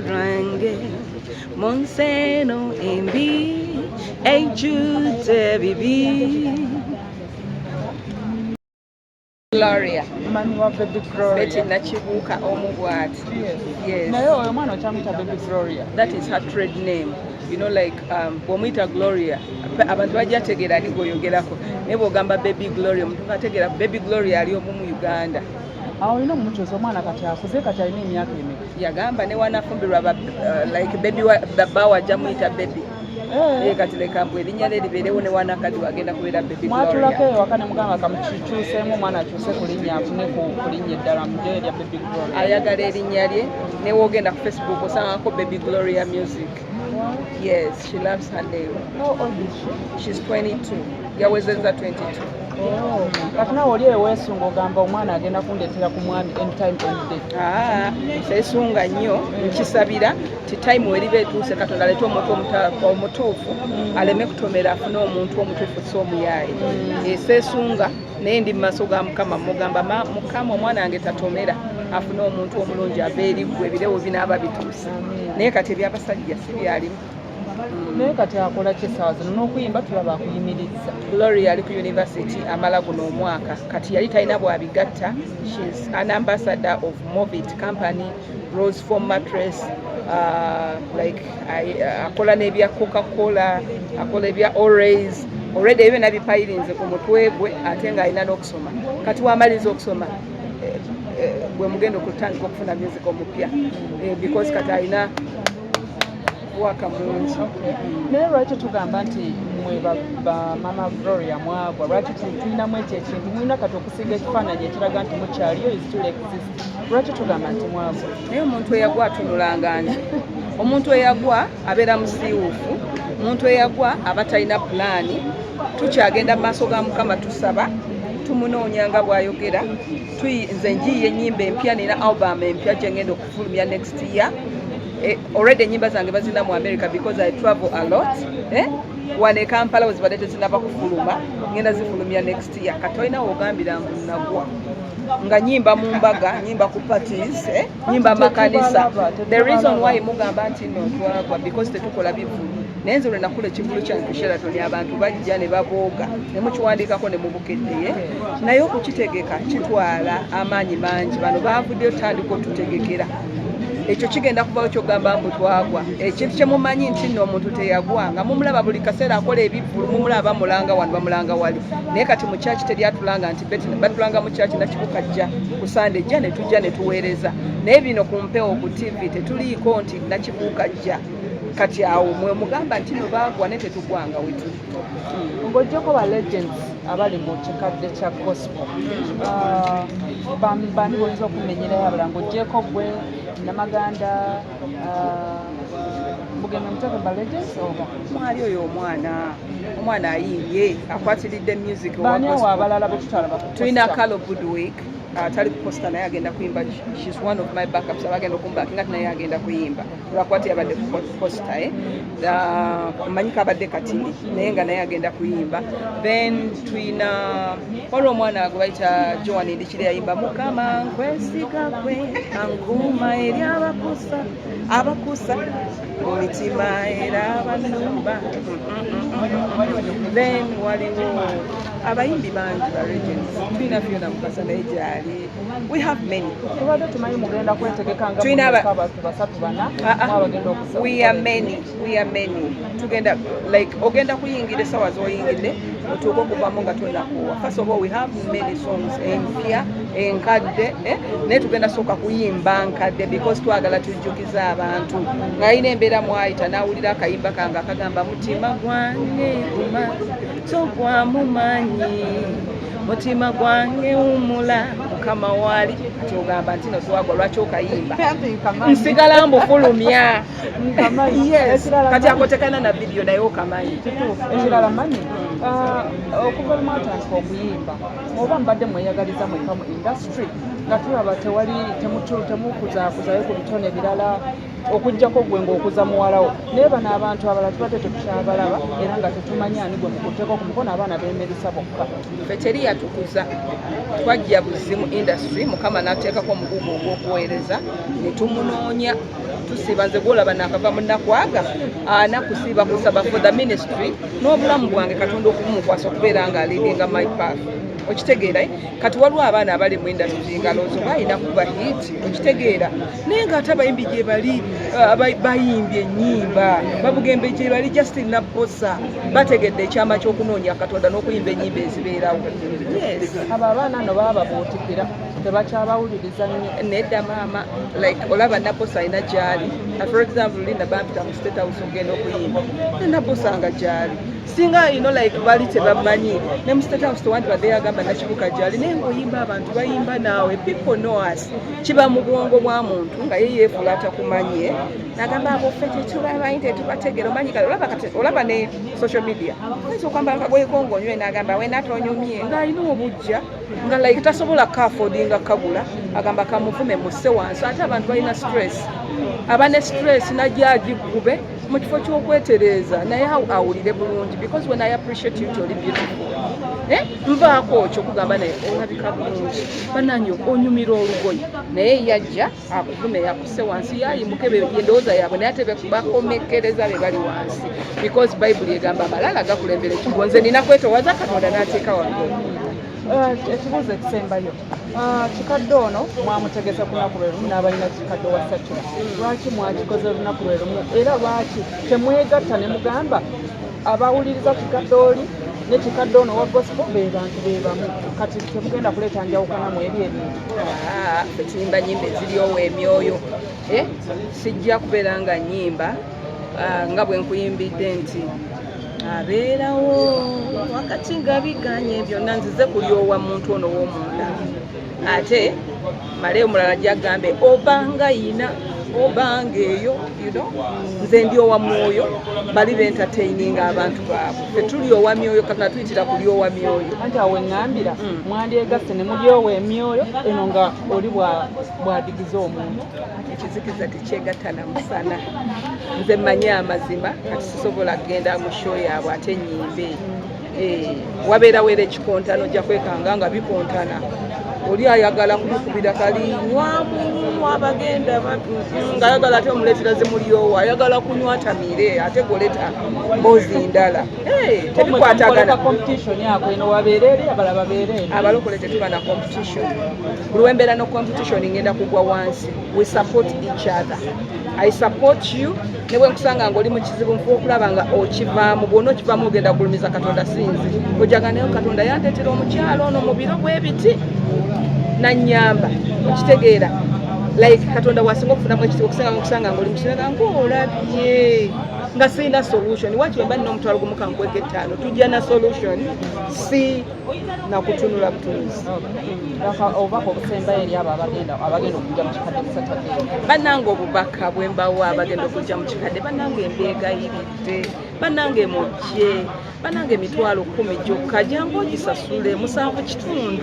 range Monseno embi ejute bibi Gloria Manuwa baby Gloria. Betty Nakibuka omubwati. Yes. Naye oyo mwana okyamuyita baby Gloria. That is her trade name. You know, like bw'omuyita Gloria abantu bajja tegeera ali goyogerako naye bw'ogamba baby Gloria omuntu ategeera baby Gloria ali omu mu Uganda. Awo olina omukyusa omwana kati akuze kati alina emyaka emeka. Yagamba ne wanafumbirwa like baby baba wajja muyita baby. Kati leka mbwe erinnya lye libeerewo ne wanakadi wagenda kubeera baby Gloria. Mwatulako ewaka ne mugamba kamukyuseemu omwana akyuse ku linnya afune ku linnya eddala muje erya baby Gloria. Ayagala erinnya lye ne woogenda ku Facebook osangako baby Gloria music. Yes, she loves her name. How old is she? She's 22. Yawezezza 22. Kati nawe oli eweesunga ogamba omwana agenda kundeetera ku mwami anytime any day. Seesunga nnyo nkisabira ti time weriba etuuse Katonda aleete omuntu omutuufu aleme kutomera afune omuntu omutuufu si omuyaaye. Seesunga naye ndi mu maaso ga Mukama mugamba Mukama omwana wange tatomera afune omuntu omulungi ava eri ggwe ebirewo binaaba bituuse. Naye kati eby'abasajja si byalimu. Naye kati akola ki essaawa zino n'okuyimba tulaba akuyimirizza. Gloria ali ku university amala guno omwaka kati yali talina bwabigatta. She's an ambassador of Movit company, Rose Foam mattress, like akola n'ebya Coca-Cola, akola ebya Always. Already ebyo nabipayirinze ku mutwe gwe ate ng'alina n'okusoma. Kati wamaliza okusoma bwe mugenda okutandika okufuna music omupya because kati alina waka mungi. Naye lwaki tugamba nti mwe ba mama Gloria mwagwa lwaki tulinamu ekyo ekintu mulina kati okusiga ekifaananyi ekiraga nti mukyaliyo is still exist. Lwaki tugamba nti mwagwa? Naye omuntu eyagwa atunulanga nti omuntu eyagwa abeera musiiwuufu, omuntu eyagwa aba talina pulaani. Tukyagenda mu maaso ga Mukama tusaba tumunoonya nga bw'ayogera. Nze njiye ennyimba empya nina album empya gye ngenda okufulumya next year. Already enyimba zange bazina mu America because I travel a lot. Wane Kampala wezibadde tezinaba kufuluma ngenda zifulumya next year. Katolina wogambira mbu nagwa nga nyimba mu mbaga, nyimba ku parties, nyimba makanisa. The reason why mugamba nti no twagwa because tetukola bivulu. Nenze lwe nakula ekivulu kyange ku Sheraton abantu bajja ne babooga ne mukiwandiikako ne mubukedde. Naye okukitegeka kitwala amaanyi mangi. Bano baavuddeyo tandika otutegekera. Ekyo kigenda kubawo kyogamba mbu twagwa. Ekintu kye mumanyi nti nno omuntu teyagwa nga mumulaba buli kaseera akola ebivulu mumulaba mulanga wano bamulanga wali. Naye kati mu kyaki teryatulanga nti batulanga mu kyaki Nakibuka jja ku Sunday jja ne tujja ne tuweereza. Naye bino ku mpewo ku TV tetuliiko nti Nakibuka jja. Kati awo mwe mugamba nti no baagwa ne tetugwanga wetuli. Ng'oggyeko ba Lengends abali mu kikadde kya gospel. Bani boyinza okumenyerayo abalala ng'oggyeko gwe Namaganda mugenda mutaka ba Lengends oba? Mwali oyo omwana ayimbye akwatiridde music wa gospel. Bani awo abalala be tutalaba? Tulina Alabudde tali kuposta naye agenda kuyimba. She's one of my backups abagenda okumbakinga naye agenda kuyimba lwakwati yabadde kuposta manyika abadde katindi naye nga naye agenda kuyimba. Then tulina waliwo omwana gwe bayita Joan Ndikire yayimba Mukama nkwesiga gwe ankuma eri abakusa omitima era abanumba. Then waliwo abayimbi bangi ba Lengends. Tulina Fiona Mukasa naye gyali. We have many. Tubadde tumanyi mugenda kwetegeka nga abantu basatu bana mwabagenda okusaba. We are many. Tugenda like ogenda kuyingira essaawa z'oyingidde otuuka okuvamu nga tonakuwa. First of all, we have many songs empya enkadde naye tugenda sooka kuyimba nkadde because twagala tujjukiza abantu ng'alina embeera mwayita n'awulira akayimba kange akagamba mutima gwange guma so gwamumanyi mutima gwange wumula Mukama wali ati ogamba nti no twagwa lwaki okayimba nsigala mbufulumya. Yes, kati akotekana na video naye okamanyi ekirala manyi okuva mu atandika okuyimba oba mbadde mweyagaliza mweka mu industry nga tulaba tewali temukuzaakuzayo ku bitone birala okujjako gwe ng'okuza muwalawo. Naye bano abantu abalala tubadde tetukyabalaba era nga tetumanyi ani gwe mukutteko ku mukono abaana beemerisa bokka. Ffe teri yatukuza twajja buzzi mu industry Mukama n'ateekako omugugu ogw'okuweereza ne tumunoonya tusiiba nze gwolaba nakava mu nakwaga nakusiiba kusaba for the ministry n'obulamu bwange Katonda okumukwasa okubeera nga leadinga my path okitegeera kati waliwo abaana abali mu industry ngaloozo balina kuba hit okitegeera naye ng'ate abayimbi gye bali bayimbye ennyimba babugembe gye bali Justin Nabosa bategedde ekyama ky'okunoonya Katonda n'okuyimba ennyimba ezibeerawo. Yes, abo abaana no baba bootikira tebakyabawuliriza nnyo. Nedda maama like olaba Nabosa alina gyali for example Linda bampita mu State House ogenda okuyimba Nabosa nga gyali singa like bali tebamanyi ne mu State House tewandi badde yagamba Nakibuka gyali naye ng'oyimba abantu bayimba naawe people know us kiba mu bwongo bwa muntu nga ye yeefula atakumanye nagamba abo ffe tetubamanyi tetubategeera omanyi olaba ne social media oyinza okwambala kagoye kongonywe nagamba wenatonyumye ng'alina obujja nga like tasobola kaafodinga kagula agamba kamuvume musse wansi ate abantu balina stress abane stress najja agikube mu kifo ky'okwetereeza naye awulire bulungi because when I appreciate you toli beautiful nvaako okyo kugamba naye olabika bulungi bananyo onyumira olugoye naye yajja akuvume yakusse wansi yayimuke endowooza yaabwe naye ate bakomekereza be bali wansi because Bible egamba amalala gakulembera ekigo nze nina kwetowaza Katonda n'ateeka waggulu. Ekibuuzo ekisembayo kikadde ono mwamutegesa ku lunaku lwe lumu n'abalina kikadde wasatula lwaki mwakikoze olunaku lwe lumu era lwaki temwegatta ne mugamba abawuliriza kikadde oli ne kikadde ono wa gospel be bantu be bamu kati temugenda kuleeta njawukana mu eri ebintu tuyimba nyimba eziryowo emyoyo sijja kubeera nga nyimba nga bwe nkuyimbidde nti abeerawo wakati nga biganye byonna nzize kulyowa muntu ono w'omunda ate male omulala gyagambe obanga yina obanga eyo nze ndyowa mwoyo bali b'entertaininga abantu baabwe tetulyowa myoyo Katonda tuyitira kulyowa myoyo anti awo eŋŋambira mwandyegasse ne mulyowa emyoyo eno nga oli bwadigiza omuntu ekizikiza tekyegatta na musana nze mmanyi amazima kati sisobola kgenda mu show yaabwe ate nyimbe wabeerawo era ekikontano ojja kwekanga nga bikontana oli ayagala kumukubira kalinywamu abagenda ngaayagala ate omuleetera zimulyowo ayagala kunywa tamire ate goleta mboozi ndala tebikwatagana abalokole tetuba na competition buli wembeera no competition ngenda kugwa wansi we support each other I support you ne bwe nkusanga ng'oli mu kizibu nfuba okulaba nga okivaamu bw'ona okivaamu ogenda kulumiza Katonda sinzi ojaga nayo Katonda yandeetera omukyalo ono mu biro bw'ebiti nanyamba okitegeera like Katonda wasinga okufunamu ekitiibwa okusinga mukusanga ng'oli mukiraga ng'olabye nga sirina solution waki wemba nina omutwalo gumu kankweka ettaano tujja na solution si nakutunula butunuzi obubaka obusembayo eri abo abagenda okujja mu kikadde kusatadde bannange obubaka bwe mbawo abagenda okujja mu kikadde bannange mbeegayiridde bannange mujje bannange emitwalo 10 gyokka jangu ogisasule 7.5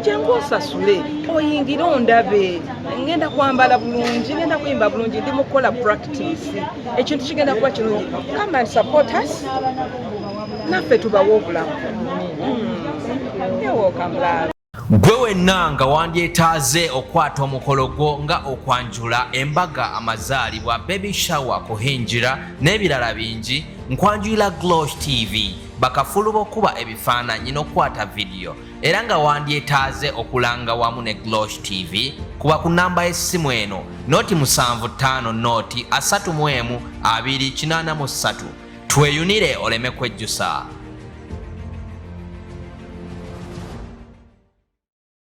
jangu osasule oyingire ondabe ngenda kwambala bulungi ngenda kuyimba bulungi ndi mukola practice ekintu kigenda kuba kirungi come and support us naffe tubawo obulamu welcome love. Gwe wenna nga wandyetaaze okwata omukolo gwo nga okwanjula embaga amazaalibwa baby shower kuhinjira n'ebirala bingi nkwanjulira Glosh TV bakafulu b'okuba ebifaananyi n'okwata video era nga wandyetaaze okulanga wamu ne Glosh TV kuba ku namba y'essimu eno noti 75 noti 31 283 tweyunire oleme kwejjusa.